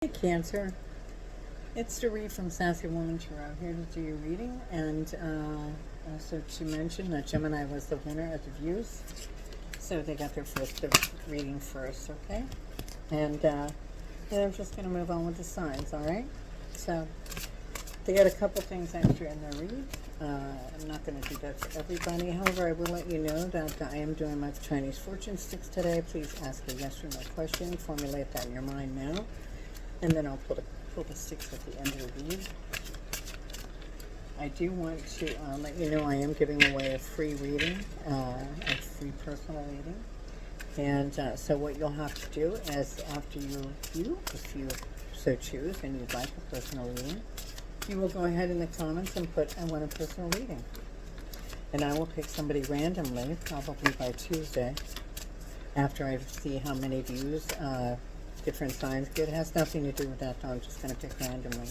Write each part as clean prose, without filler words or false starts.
Hey Cancer, it's Doree from Sassy Woman Tarot here to do your reading, and also to mention that Gemini was the winner of the views, so they got their first reading first, okay? And then I'm just going to move on with the signs, all right? So they got a couple things extra in their read. I'm not going to do that for everybody. However, I will let you know that I am doing my Chinese fortune sticks today. Please ask a yes or no question. Formulate that in your mind now. And then I'll pull the sticks at the end of the read. I do want to let you know I am giving away a free reading, a free personal reading. And so what you'll have to do is after you view, if you so choose and you'd like a personal reading, you will go ahead in the comments and put, I want a personal reading. And I will pick somebody randomly, probably by Tuesday, after I see how many views different signs get. It has nothing to do with that, though. I'm just going to pick randomly.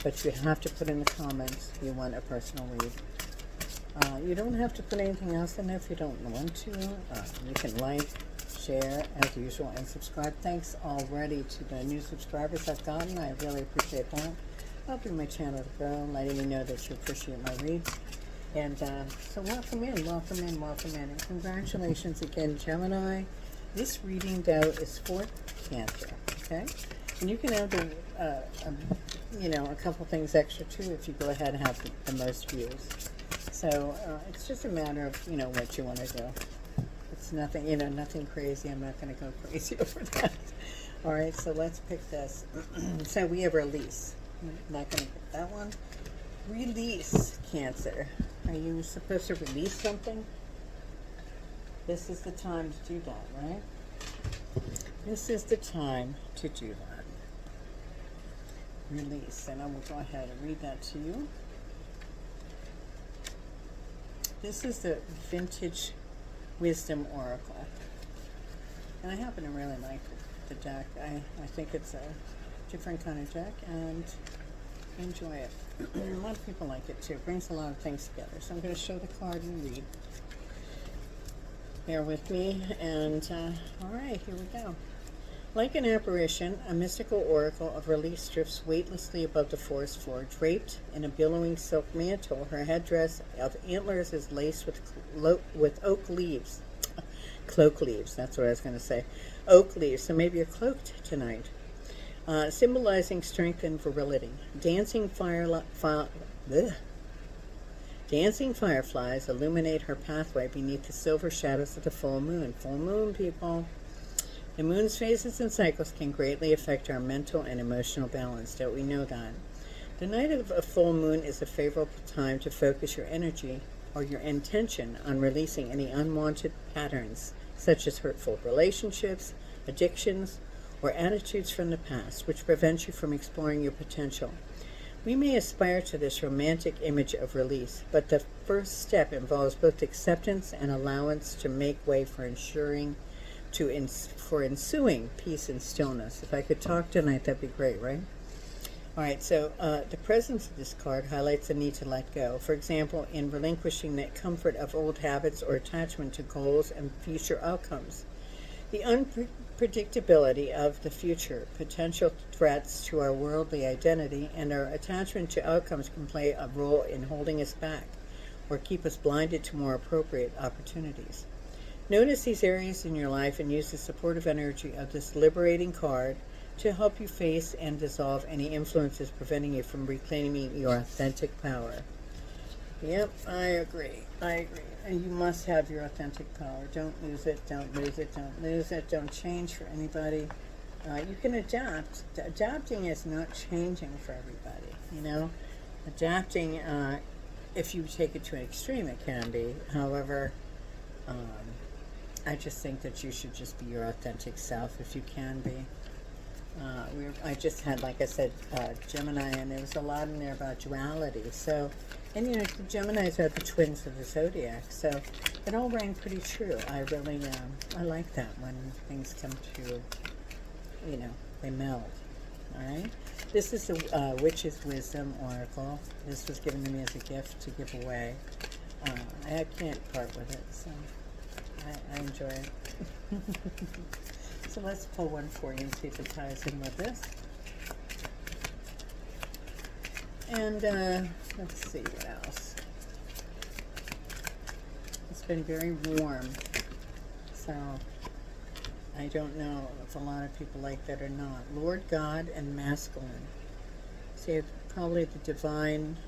But you have to put in the comments you want a personal read. You don't have to put anything else in there if you don't want to. You can like, share, as usual, and subscribe. Thanks already to the new subscribers I've gotten. I really appreciate that. Helping my channel to grow, letting me know that you appreciate my reads. And so welcome in, welcome in, welcome in. And congratulations again, Gemini. This reading, though, is for Cancer, okay? And you can add a couple things extra, too, if you go ahead and have the most views. So it's just a matter of, what you want to do. It's nothing, nothing crazy. I'm not going to go crazy over that. All right, so let's pick this. So we have release. I'm not going to pick that one. Release, Cancer. Are you supposed to release something? This is the time to do that, right? This is the time to do that. Release. And I will go ahead and read that to you. This is the Vintage Wisdom Oracle. And I happen to really like the deck. I think it's a different kind of deck, and I enjoy it. A lot of people like it, too. It brings a lot of things together. So I'm going to show the card and read. Bear with me, and all right, here we go. Like an apparition, a mystical oracle of release drifts weightlessly above the forest floor. Draped in a billowing silk mantle, her headdress of antlers is laced with oak leaves. Cloak leaves, that's what I was going to say. Oak leaves, so maybe you're cloaked tonight. Symbolizing strength and virility. Dancing fireflies illuminate her pathway beneath the silver shadows of the full moon. Full moon, people. The moon's phases and cycles can greatly affect our mental and emotional balance. Don't we know that? The night of a full moon is a favorable time to focus your energy or your intention on releasing any unwanted patterns, such as hurtful relationships, addictions, or attitudes from the past, which prevent you from exploring your potential. We may aspire to this romantic image of release, but the first step involves both acceptance and allowance to make way for ensuing ensuing peace and stillness. If I could talk tonight, that'd be great, right? All right, so the presence of this card highlights the need to let go. For example, in relinquishing the comfort of old habits or attachment to goals and future outcomes. The unpredictability of the future, potential threats to our worldly identity, and our attachment to outcomes can play a role in holding us back or keep us blinded to more appropriate opportunities. Notice these areas in your life and use the supportive energy of this liberating card to help you face and dissolve any influences preventing you from reclaiming your authentic power. Yep, I agree. And you must have your authentic power. Don't lose it, don't lose it, don't lose it. Don't change for anybody. You can adapt. Adapting is not changing for everybody, Adapting, if you take it to an extreme, it can be. However, I just think that you should just be your authentic self if you can be. I just had, like I said, Gemini, and there was a lot in there about duality. So, and the Geminis are the twins of the zodiac, so it all rang pretty true. I really, I like that when things come to, they meld. All right. This is the Witch's Wisdom Oracle. This was given to me as a gift to give away. I can't part with it, so I enjoy it. So let's pull one for you and see if it ties in with this. And let's see what else. It's been very warm, so I don't know if a lot of people like that or not. Lord God and masculine. So you have probably the divine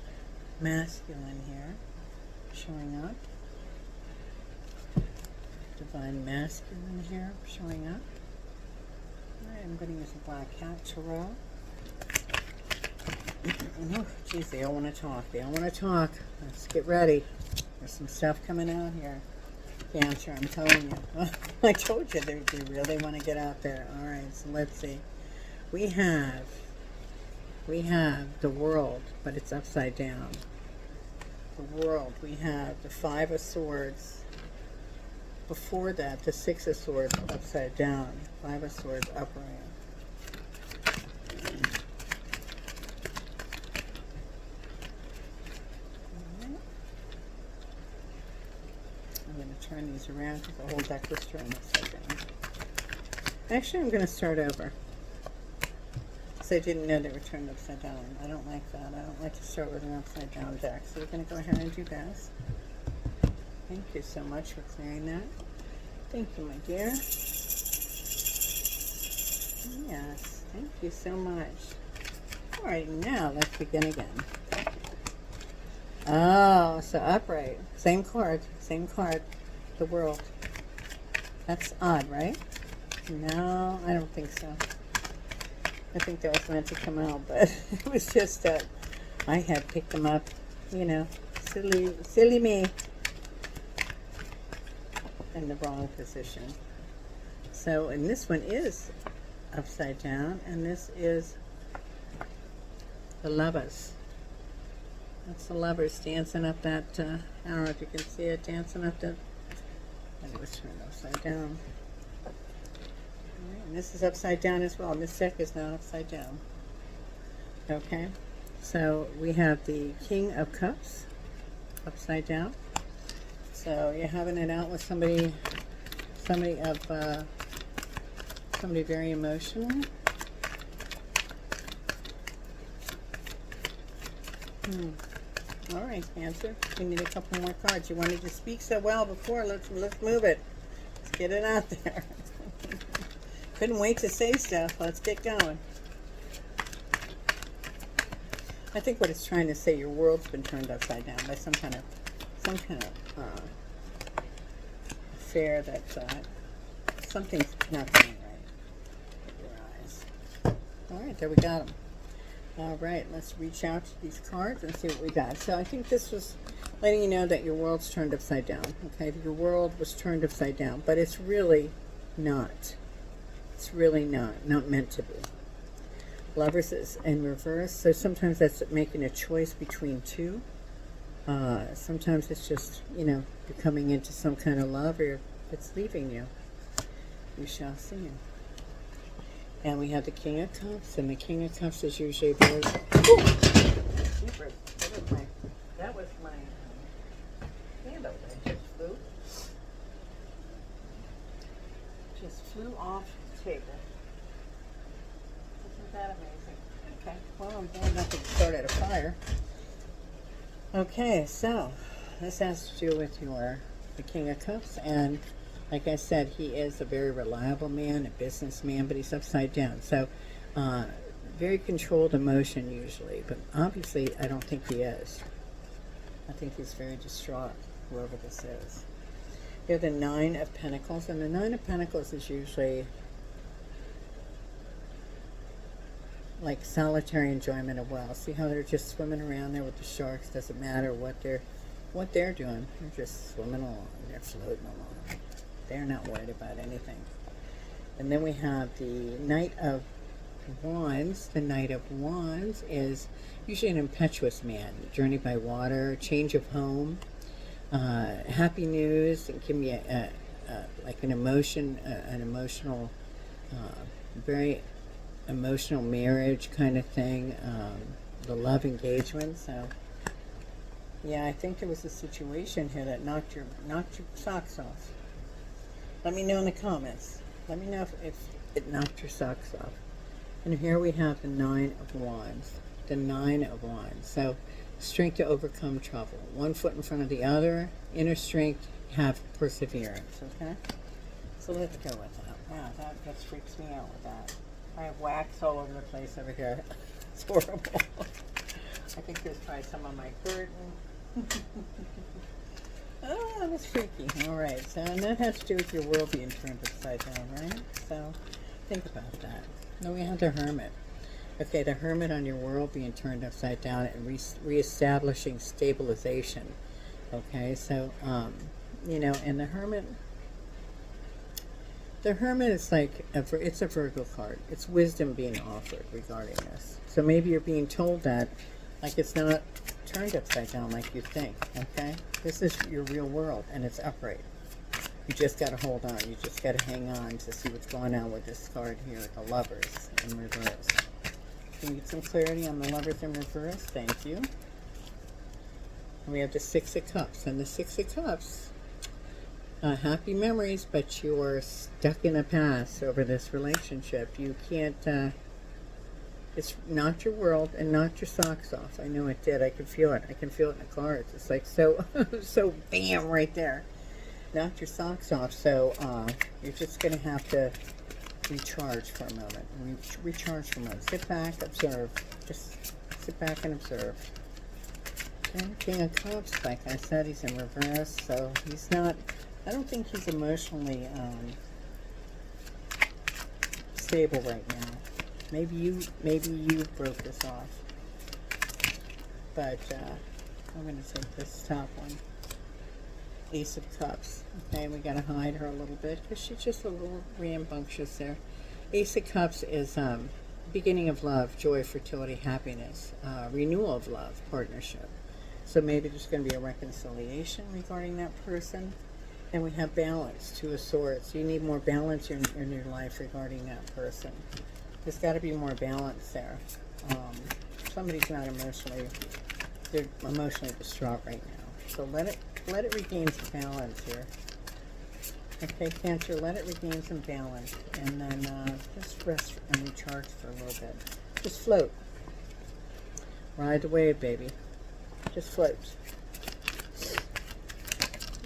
masculine here showing up. Divine masculine here showing up. Alright, I'm going to use a Black Cat Tarot. Oh, geez, they all want to talk. They all want to talk. Let's get ready. There's some stuff coming out here. Cancer, I'm telling you. I told you they really want to get out there. Alright, so let's see. We have the world, but it's upside down. The world. We have the Five of Swords. Before that, the Six of Swords upside down. Five of Swords upright. I'm going to turn these around because the whole deck was turned upside down. Actually, I'm going to start over. Because I didn't know they were turned upside down. I don't like that. I don't like to start with an upside down deck. So we're going to go ahead and do this. Thank you so much for clearing that. Thank you, my dear. Yes, thank you so much. All right, now let's begin again. Oh, so upright. Same card, the world. That's odd, right? No, I don't think so. I think that was meant to come out, but it was just that I had picked them up, you know, silly me, in the wrong position. So, and this one is upside down, and this is the Lovers. That's the Lovers dancing up that, I don't know if you can see it, dancing up the, and it was turned upside down. And this is upside down as well. This deck is now upside down. Okay, so we have the King of Cups upside down. So you're having it out with somebody very emotional. All right, Cancer. We need a couple more cards. You wanted to speak so well before. Let's move it. Let's get it out there. Couldn't wait to say stuff. Let's get going. I think what it's trying to say, your world's been turned upside down by some kind of affair that something's not going right with your eyes. All right, there we got them. All right, let's reach out to these cards and see what we got. So I think this was letting you know that your world's turned upside down. Okay, your world was turned upside down, but it's really not. It's really not meant to be. Lovers is in reverse, so sometimes that's making a choice between two. Sometimes it's just, you know, you're coming into some kind of love, or it's leaving you. We shall see. And we have the King of Cups, and the King of Cups is usually very... That was my candle that just flew off the table. Isn't that amazing? Okay, well, I'm glad nothing started a fire. Okay, so this has to do with the King of Cups, and like I said, he is a very reliable man, a businessman, but he's upside down. So, very controlled emotion usually, but obviously I don't think he is. I think he's very distraught, whoever this is. You have the Nine of Pentacles, and the Nine of Pentacles is usually like solitary enjoyment of wealth. See how they're just swimming around there with the sharks? Doesn't matter what they're doing. They're just swimming along. They're floating along. They're not worried about anything. And then we have the Knight of Wands. The Knight of Wands is usually an impetuous man. Journey by water, change of home, happy news. It can be like an emotional, very emotional marriage kind of thing. The love engagement. So yeah, I think there was a situation here that knocked your socks off. Let me know in the comments. Let me know if it knocked your socks off. And here we have the Nine of Wands. the Nine of Wands. So strength to overcome trouble. One foot in front of the other. Inner strength, have perseverance. Okay? So let's go with that. Wow, that just freaks me out with that. I have wax all over the place over here. It's horrible. I think there's probably some on my curtain. Oh, that was freaky. All right, so and that has to do with your world being turned upside down, right? So think about that. Then we have the Hermit. Okay, the Hermit on your world being turned upside down and reestablishing stabilization. Okay, so, you know, and the Hermit is like, it's a Virgo card. It's wisdom being offered regarding this. So maybe you're being told that, like it's not turned upside down like you think, okay? This is your real world, and it's upright. You just got to hold on. You just got to hang on to see what's going on with this card here, the Lovers in reverse. Can you get some clarity on the Lovers in reverse? Thank you. And we have the Six of Cups. And the Six of Cups, happy memories, but you're stuck in the past over this relationship. You can't, it's not your world and not your socks off. I know it did. I can feel it. I can feel it in the cards. It's like so, so bam, right there. Knock your socks off. So you're just going to have to recharge for a moment. Recharge for a moment. Sit back, observe. Just sit back and observe. Okay, King of Cups, like I said, he's in reverse, so he's not, I don't think he's emotionally stable right now. Maybe you broke this off. But I'm going to take this top one. Ace of Cups. Okay, we got to hide her a little bit because she's just a little rambunctious there. Ace of Cups is beginning of love, joy, fertility, happiness, renewal of love, partnership. So maybe there's going to be a reconciliation regarding that person. And we have balance, Two of Swords. You need more balance in your life regarding that person. There's got to be more balance there. Somebody's not they're emotionally distraught right now. So let it regain some balance here. Okay, Cancer, let it regain some balance. And then just rest and recharge for a little bit. Just float. Ride the wave, baby. Just float.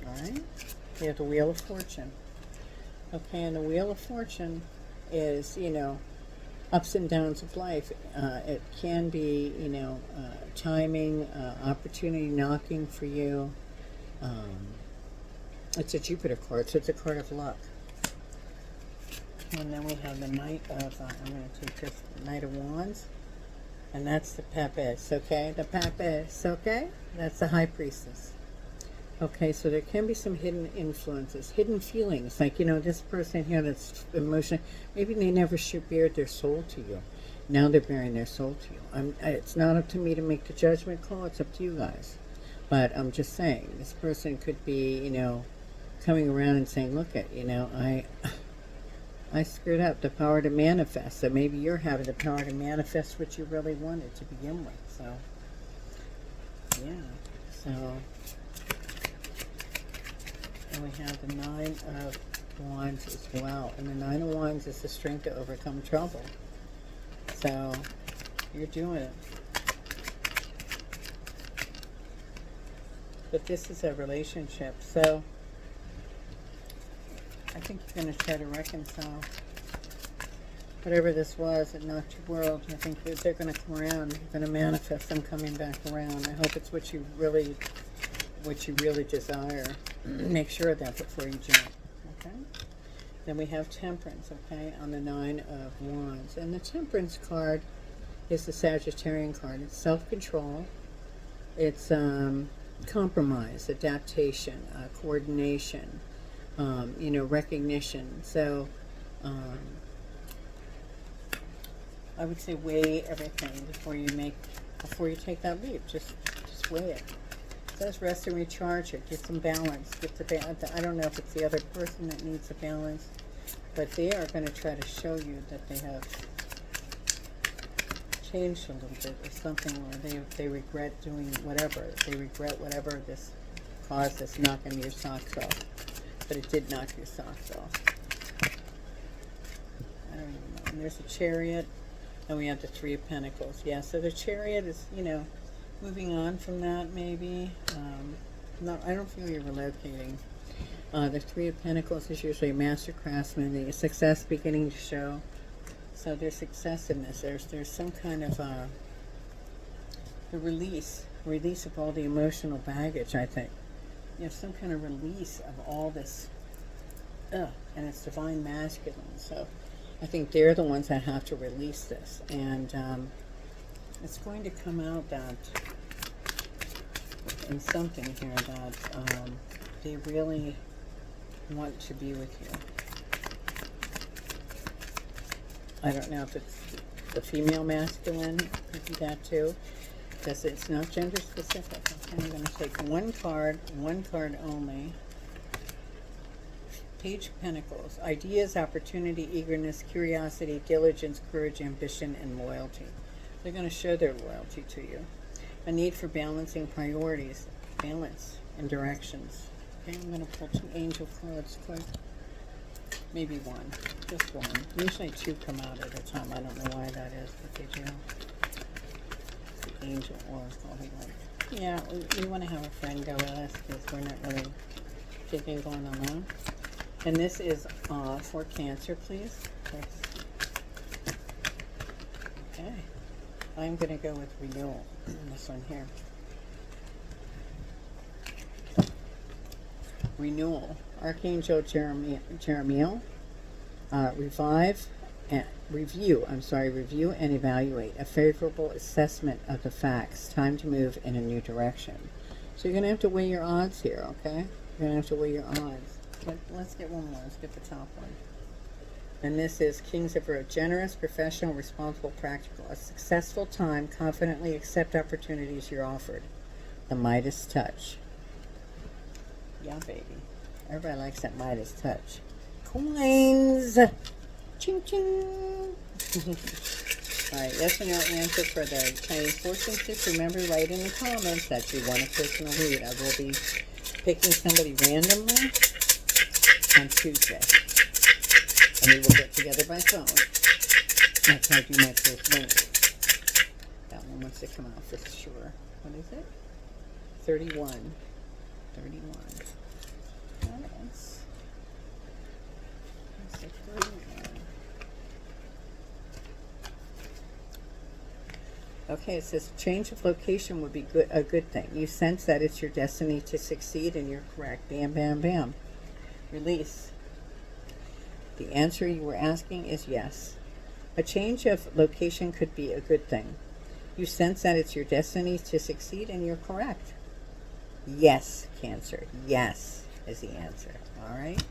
Alright? We have the Wheel of Fortune. Okay, and the Wheel of Fortune is, you know, ups and downs of life. It can be, you know, timing, opportunity knocking for you. It's a Jupiter card, so it's a card of luck. And then we have the Knight of, I'm going to take this, Knight of Wands. And that's the Papess, okay? The Papess, okay? That's the High Priestess. Okay, so there can be some hidden influences, hidden feelings. Like, you know, this person here that's emotional, maybe they never bared their soul to you. Now they're bearing their soul to you. It's not up to me to make the judgment call. It's up to you guys. But I'm just saying, this person could be, you know, coming around and saying, look at, you know, I screwed up, the power to manifest. So maybe you're having the power to manifest what you really wanted to begin with. So, yeah. So, and we have the Nine of Wands as well. And the Nine of Wands is the strength to overcome trouble. So, you're doing it. But this is a relationship, so I think you're going to try to reconcile whatever this was that knocked your world. I think they're going to come around. You're going to manifest them coming back around. I hope it's what you really desire. Make sure of that before you jump. Okay. Then we have Temperance. Okay, on the Nine of Wands, and the Temperance card is the Sagittarian card. It's self-control. It's compromise, adaptation, coordination. You know, recognition. So, I would say weigh everything before you take that leap. Just weigh it. It says rest and recharge it. Get some balance. I don't know if it's the other person that needs the balance, but they are going to try to show you that they have changed a little bit or something, where they regret doing whatever. They regret whatever this caused that's knocking your socks off. But it did knock your socks off. I don't even know. And there's a Chariot. And we have the Three of Pentacles. Yeah, so the Chariot is, you know, moving on from that maybe. No, I don't feel you're relocating. The Three of Pentacles is usually a master craftsman, the success beginning to show. So there's success in this. There's some kind of the release of all the emotional baggage, I think. You have some kind of release of all this, and it's divine masculine. So I think they're the ones that have to release this. And it's going to come out that in something here that they really want to be with you. I don't know if it's the female masculine, could be that too, because it's not gender specific. Okay, I'm going to take one card only. Page of Pentacles. Ideas, opportunity, eagerness, curiosity, diligence, courage, ambition, and loyalty. They're going to show their loyalty to you. A need for balancing priorities, balance, and directions. Okay, I'm going to pull 2 angel cards quick. Maybe one. Just one. Usually 2 come out at a time. I don't know why that is, but they do. The angel oracle. Yeah, we want to have a friend go with us because we're not really taking going alone. And this is for Cancer, please. Okay. I'm going to go with renewal. This one here. Renewal. Archangel Jeremiel. Review and evaluate. A favorable assessment of the facts. Time to move in a new direction. So you're going to have to weigh your odds here, okay? You're going to have to weigh your odds. But let's get one more. Let's get the top one. And this is Kings of Earth. Generous, professional, responsible, practical. A successful time. Confidently accept opportunities you're offered. The Midas touch. Yeah, baby. Everybody likes that Midas touch. Coins. Ching, ching. All right, yes or no answer for the Chinese fortune tips. Remember, write in the comments that you want a personal read. I will be picking somebody randomly on Tuesday. And we will get together by phone. That's how I do my first read. That one wants to come out for sure. What is it? 31. 31. That's 31. Okay, it says change of location would be a good thing. You sense that it's your destiny to succeed and you're correct. Bam, bam, bam. Release. The answer you were asking is yes. A change of location could be a good thing. You sense that it's your destiny to succeed and you're correct. Yes, Cancer. Yes is the answer. All right.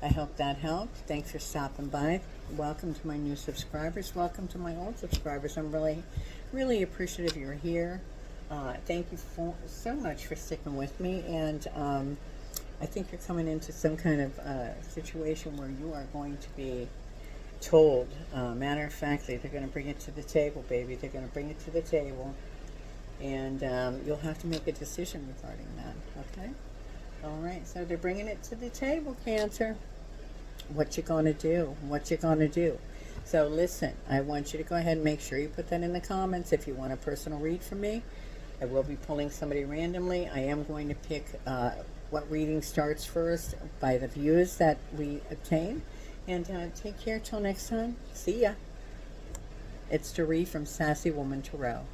I hope that helped. Thanks for stopping by. Welcome to my new subscribers. Welcome to my old subscribers. I'm really appreciative you're here. Thank you so much for sticking with me. And I think you're coming into some kind of situation where you are going to be told. Matter of fact, they're going to bring it to the table, baby. They're going to bring it to the table. And you'll have to make a decision regarding that. Okay? All right. So they're bringing it to the table, Cancer. What you going to do? What you going to do? So listen, I want you to go ahead and make sure you put that in the comments if you want a personal read from me. I will be pulling somebody randomly. I am going to pick what reading starts first by the views that we obtain. And take care till next time. See ya. It's Doree from Sassy Woman Tarot.